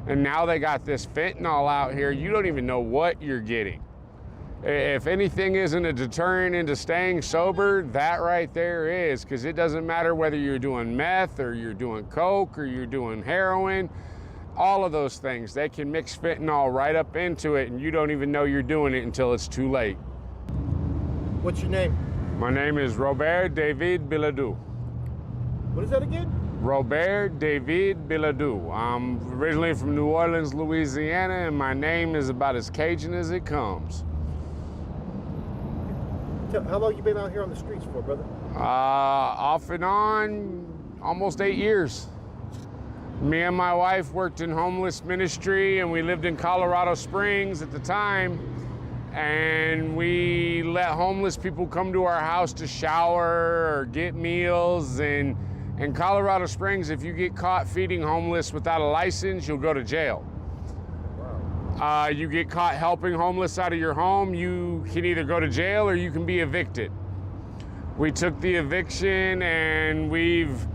And now they got this fentanyl out here. You don't even know what you're getting. If anything isn't a deterrent into staying sober, that right there is, because it doesn't matter whether you're doing meth or you're doing coke or you're doing heroin, all of those things, they can mix fentanyl right up into it and you don't even know you're doing it until it's too late. What's your name? My name is Robert David Bilodeau. What is that again? Robert David Bilodeau. I'm originally from New Orleans, Louisiana, and my name is about as Cajun as it comes. How long you been out here on the streets for, brother? Off and on, almost 8 years. Me and my wife worked in homeless ministry, and we lived in Colorado Springs at the time. And we let homeless people come to our house to shower or get meals. And in Colorado Springs, if you get caught feeding homeless without a license, you'll go to jail. You get caught helping homeless out of your home, you can either go to jail or you can be evicted. We took the eviction and we've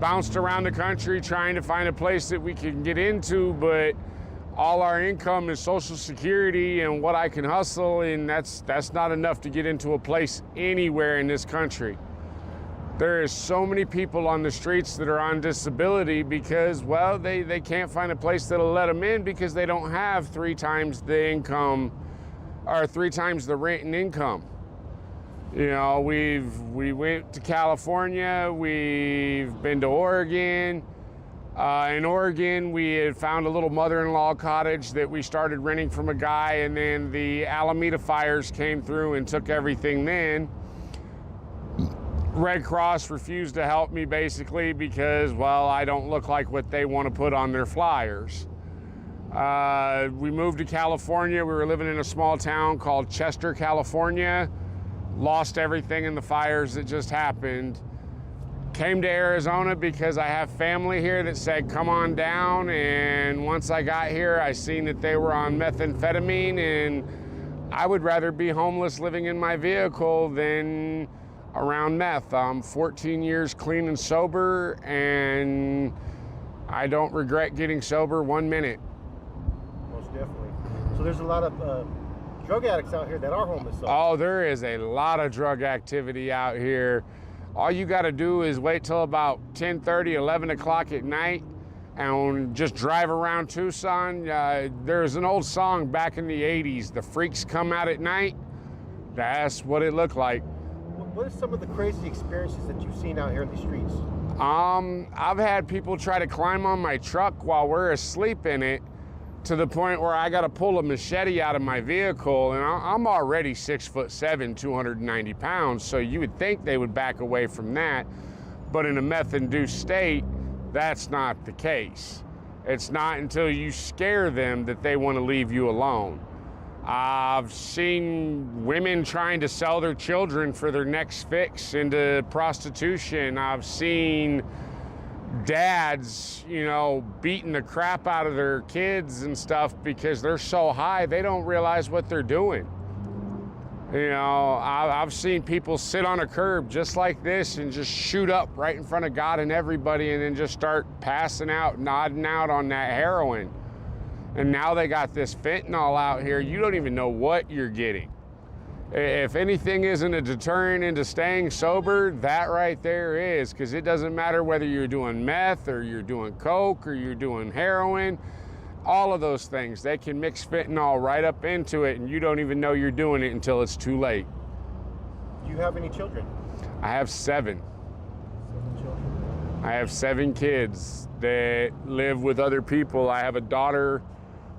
bounced around the country trying to find a place that we can get into, but all our income is Social Security and what I can hustle, and that's not enough to get into a place anywhere in this country. There is so many people on the streets that are on disability because, well, they can't find a place that'll let them in because they don't have 3 times the income or 3 times the rent and income. You know, we went to California, we've been to Oregon. In Oregon, we had found a little mother-in-law cottage that we started renting from a guy, and then the Alameda fires came through and took everything then. Red Cross refused to help me basically because, well, I don't look like what they want to put on their flyers. We moved to California. We were living in a small town called Chester, California. Lost everything in the fires that just happened. Came to Arizona because I have family here that said, come on down. And once I got here, I seen that they were on methamphetamine, and I would rather be homeless living in my vehicle than around meth. I'm 14 years clean and sober, and I don't regret getting sober 1 minute. Most definitely. So there's a lot of drug addicts out here that are homeless. Oh, there is a lot of drug activity out here. All you got to do is wait till about 10:30, 11 o'clock at night and just drive around Tucson. There's an old song back in the 80s, The Freaks Come Out at Night. That's what it looked like. What are some of the crazy experiences that you've seen out here in the streets? I've had people try to climb on my truck while we're asleep in it, to the point where I got to pull a machete out of my vehicle, and I'm already 6'7", 290 pounds, so you would think they would back away from that. But in a meth-induced state, that's not the case. It's not until you scare them that they want to leave you alone. I've seen women trying to sell their children for their next fix into prostitution. I've seen dads, you know, beating the crap out of their kids and stuff because they're so high they don't realize what they're doing. You know, I've seen people sit on a curb just like this and just shoot up right in front of God and everybody, and then just start passing out, nodding out on that heroin. And now they got this fentanyl out here. You don't even know what you're getting. If anything isn't a deterrent into staying sober, that right there is, because it doesn't matter whether you're doing meth or you're doing coke or you're doing heroin, all of those things, they can mix fentanyl right up into it and you don't even know you're doing it until it's too late. Do you have any children? I have 7. 7 children. I have 7 kids that live with other people. I have a daughter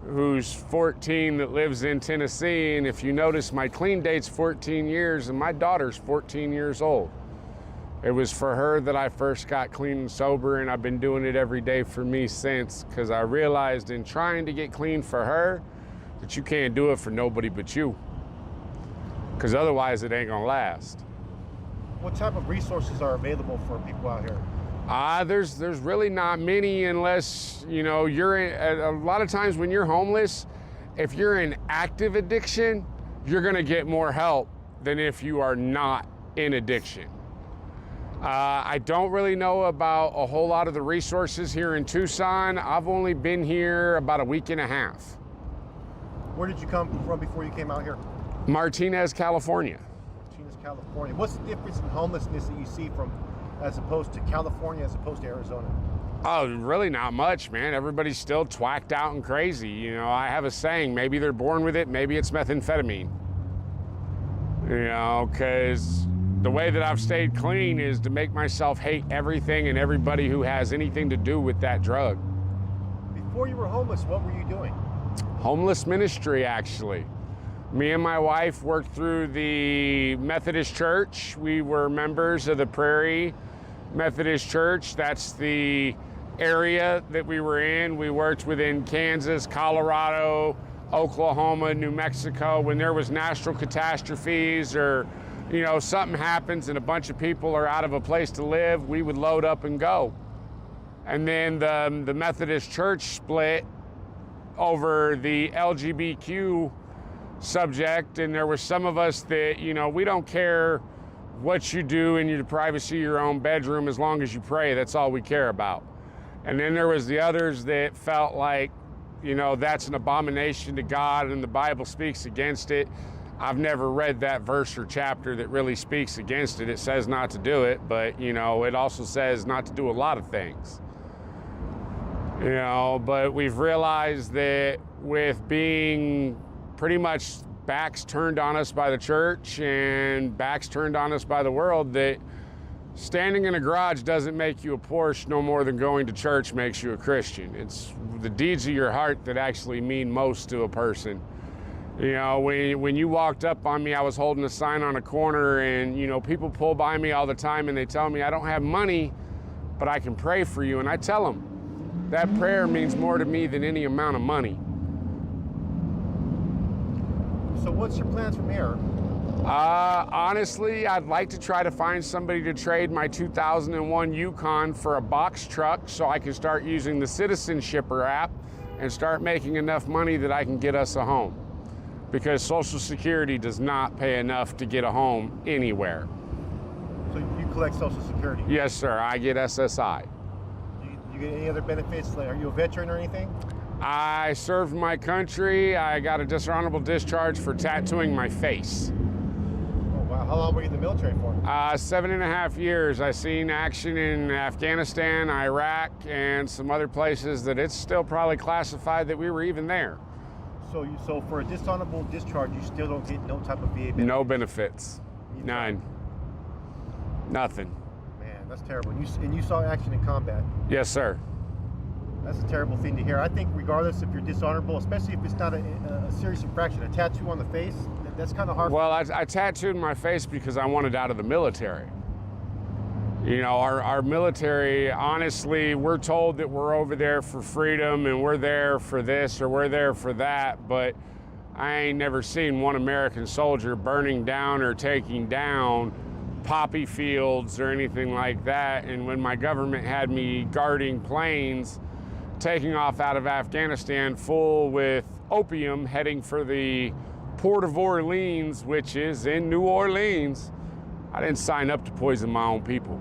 who's 14 that lives in Tennessee, and if you notice, my clean date's 14 years and my daughter's 14 years old. It was for her that I first got clean and sober, and I've been doing it every day for me since, because I realized in trying to get clean for her that you can't do it for nobody but you, because otherwise it ain't gonna last. What type of resources are available for people out here? There's really not many, unless, you know, you're in, a lot of times when you're homeless, if you're in active addiction, you're gonna get more help than if you are not in addiction. I don't really know about a whole lot of the resources here in Tucson. I've only been here about a week and a half. Where did you come from before you came out here? Martinez, California. Martinez, California. What's the difference in homelessness that you see from, as opposed to California, as opposed to Arizona? Oh, really not much, man. Everybody's still twacked out and crazy. You know, I have a saying, maybe they're born with it, maybe it's methamphetamine. You know, because the way that I've stayed clean is to make myself hate everything and everybody who has anything to do with that drug. Before you were homeless, what were you doing? Homeless ministry, actually. Me and my wife worked through the Methodist Church. We were members of the Prairie Methodist Church. That's the area that we were in. We worked within Kansas, Colorado, Oklahoma, New Mexico. When there was natural catastrophes or, you know, something happens and a bunch of people are out of a place to live, we would load up and go. And then the Methodist Church split over the LGBTQ subject, and there were some of us that, you know, we don't care what you do in your privacy of your own bedroom as long as you pray. That's all we care about. And then there was the others that felt like, you know, that's an abomination to God and the Bible speaks against it. I've never read that verse or chapter that really speaks against it. It says not to do it, but, you know, it also says not to do a lot of things. You know, but we've realized that with being pretty much backs turned on us by the church and backs turned on us by the world, that standing in a garage doesn't make you a Porsche no more than going to church makes you a Christian. It's the deeds of your heart that actually mean most to a person. You know, when you walked up on me, I was holding a sign on a corner, and, you know, people pull by me all the time and they tell me, I don't have money, but I can pray for you. And I tell them, that prayer means more to me than any amount of money. So what's your plans from here? Honestly, I'd like to try to find somebody to trade my 2001 Yukon for a box truck so I can start using the Citizenshipper app and start making enough money that I can get us a home. Because Social Security does not pay enough to get a home anywhere. So you collect Social Security? Yes, sir. I get SSI. Do you get any other benefits? Like, are you a veteran or anything? I served my country. I got a dishonorable discharge for tattooing my face. Oh, wow. How long were you in the military for? 7.5 years. I seen action in Afghanistan, Iraq, and some other places that it's still probably classified that we were even there. So for a dishonorable discharge, you still don't get no type of VA benefits? No benefits. None. Nothing. Man, that's terrible. And you saw action in combat. Yes, sir. That's a terrible thing to hear. I think regardless if you're dishonorable, especially if it's not a serious infraction, a tattoo on the face, that's kind of hard. Well, I tattooed my face because I wanted out of the military. You know, our military, honestly, we're told that we're over there for freedom and we're there for this or we're there for that, but I ain't never seen one American soldier burning down or taking down poppy fields or anything like that. And when my government had me guarding planes taking off out of Afghanistan full with opium heading for the Port of Orleans, which is in New Orleans, I didn't sign up to poison my own people.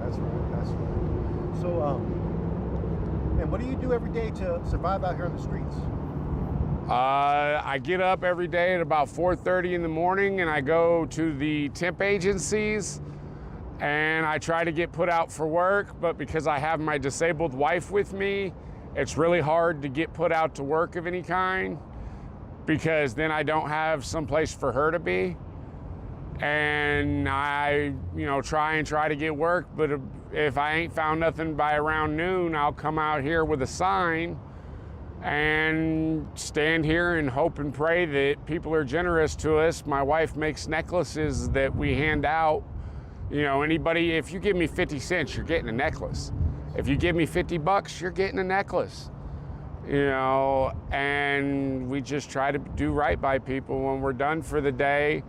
That's right. So, and what do you do every day to survive out here on the streets? I get up every day at about 4:30 in the morning and I go to the temp agencies and I try to get put out for work, but because I have my disabled wife with me, it's really hard to get put out to work of any kind because then I don't have some place for her to be. And I, you know, try to get work, but if I ain't found nothing by around noon, I'll come out here with a sign and stand here and hope and pray that people are generous to us. My wife makes necklaces that we hand out. You know, anybody, if you give me 50 cents, you're getting a necklace. If you give me 50 bucks, you're getting a necklace. You know, and we just try to do right by people. When we're done for the day,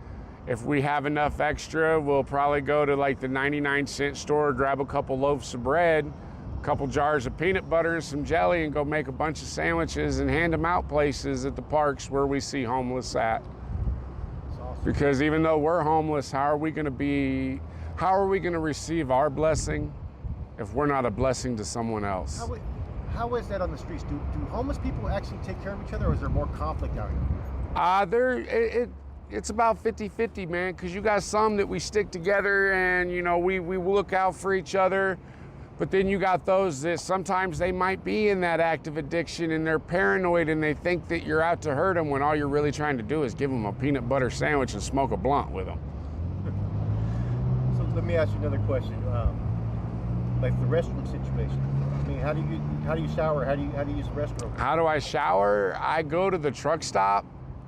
if we have enough extra, we'll probably go to like the 99-cent store, grab a couple loaves of bread, a couple jars of peanut butter and some jelly and go make a bunch of sandwiches and hand them out places at the parks where we see homeless at. That's awesome. Because even though we're homeless, how are we going to be How are we going to receive our blessing if we're not a blessing to someone else? How is that on the streets? Do homeless people actually take care of each other, or is there more conflict out here? It's about 50-50, man, because you got some that we stick together and, you know, we look out for each other. But then you got those that sometimes they might be in that active addiction and they're paranoid and they think that you're out to hurt them when all you're really trying to do is give them a peanut butter sandwich and smoke a blunt with them. So let me ask you another question. Like the restroom situation. I mean, how do you shower? How do you use the restroom? How do I shower? I go to the truck stop,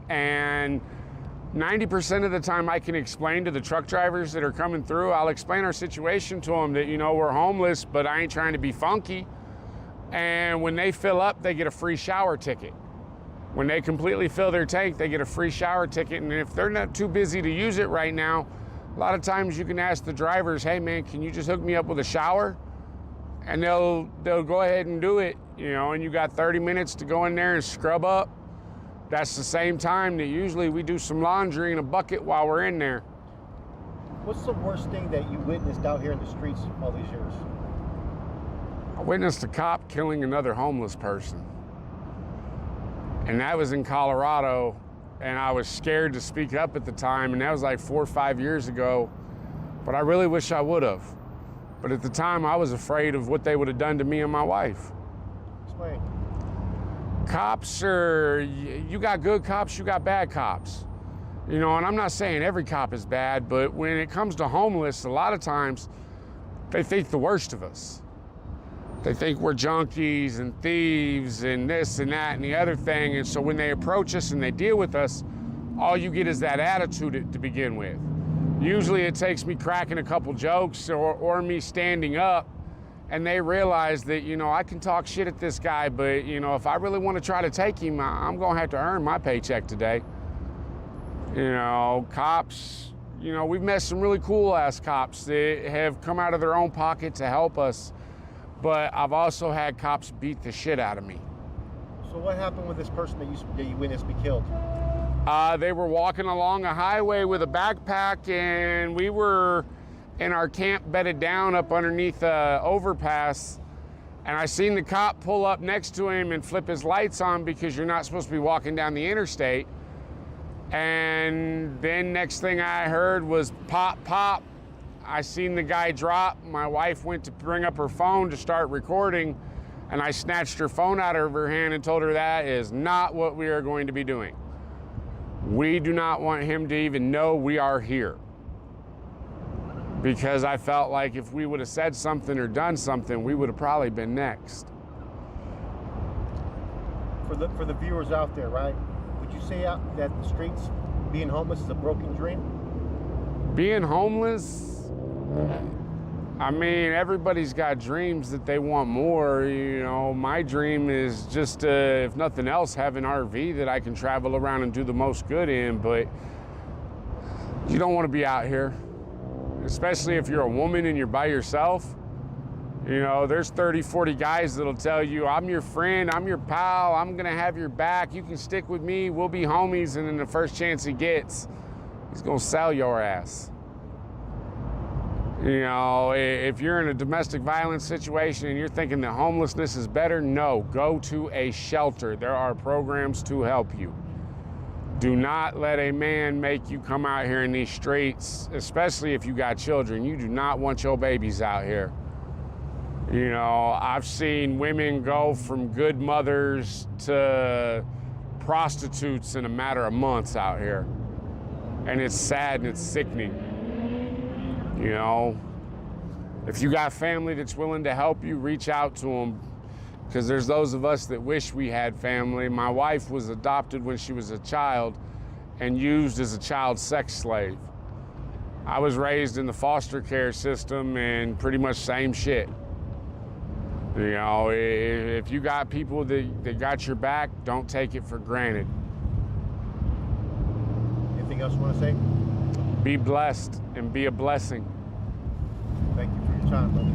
and 90% of the time I can explain to the truck drivers that are coming through, I'll explain our situation to them that, you know, we're homeless, but I ain't trying to be funky. And when they fill up, they get a free shower ticket. When they completely fill their tank, they get a free shower ticket. And if they're not too busy to use it right now, a lot of times you can ask the drivers, hey man, can you just hook me up with a shower? And they'll go ahead and do it, you know, and you got 30 minutes to go in there and scrub up. That's the same time that usually we do some laundry in a bucket while we're in there. What's the worst thing that you witnessed out here in the streets all these years? I witnessed a cop killing another homeless person. And that was in Colorado, and I was scared to speak up at the time, and that was like 4 or 5 years ago, but I really wish I would have. But at the time, I was afraid of what they would have done to me and my wife. Explain. Cops are, you got good cops, you got bad cops. You know, and I'm not saying every cop is bad, but when it comes to homeless, a lot of times they think the worst of us. They think we're junkies and thieves and this and that and the other thing. And so when they approach us and they deal with us, all you get is that attitude to begin with. Usually it takes me cracking a couple jokes or me standing up, and they realize that, you know, I can talk shit at this guy, but, you know, if I really want to try to take him, I'm going to have to earn my paycheck today. You know, cops, you know, we've met some really cool ass cops that have come out of their own pocket to help us, but I've also had cops beat the shit out of me. So what happened with this person that you witnessed be killed? They were walking along a highway with a backpack, and we were in our camp bedded down up underneath a overpass, and I seen the cop pull up next to him and flip his lights on because you're not supposed to be walking down the interstate. And then next thing I heard was pop, pop. I seen the guy drop. My wife went to bring up her phone to start recording, and I snatched her phone out of her hand and told her that is not what we are going to be doing. We do not want him to even know we are here. Because I felt like if we would have said something or done something, we would have probably been next. For the viewers out there, right? Would you say that the streets, being homeless, is a broken dream? Being homeless, I mean, everybody's got dreams that they want more. You know, my dream is just, if nothing else, have an RV that I can travel around and do the most good in, but you don't want to be out here. Especially if you're a woman and you're by yourself. You know, there's 30, 40 guys that'll tell you, I'm your friend, I'm your pal, I'm gonna have your back, you can stick with me, we'll be homies, and then the first chance he gets, he's gonna sell your ass. You know, if you're in a domestic violence situation and you're thinking that homelessness is better, no, go to a shelter. There are programs to help you. Do not let a man make you come out here in these streets, especially if you got children. You do not want your babies out here. You know, I've seen women go from good mothers to prostitutes in a matter of months out here. And it's sad and it's sickening. You know, if you got family that's willing to help you, reach out to them. Because there's those of us that wish we had family. My wife was adopted when she was a child and used as a child sex slave. I was raised in the foster care system and pretty much same shit. You know, if you got people that got your back, don't take it for granted. Anything else you want to say? Be blessed and be a blessing. Thank you for your time, brother.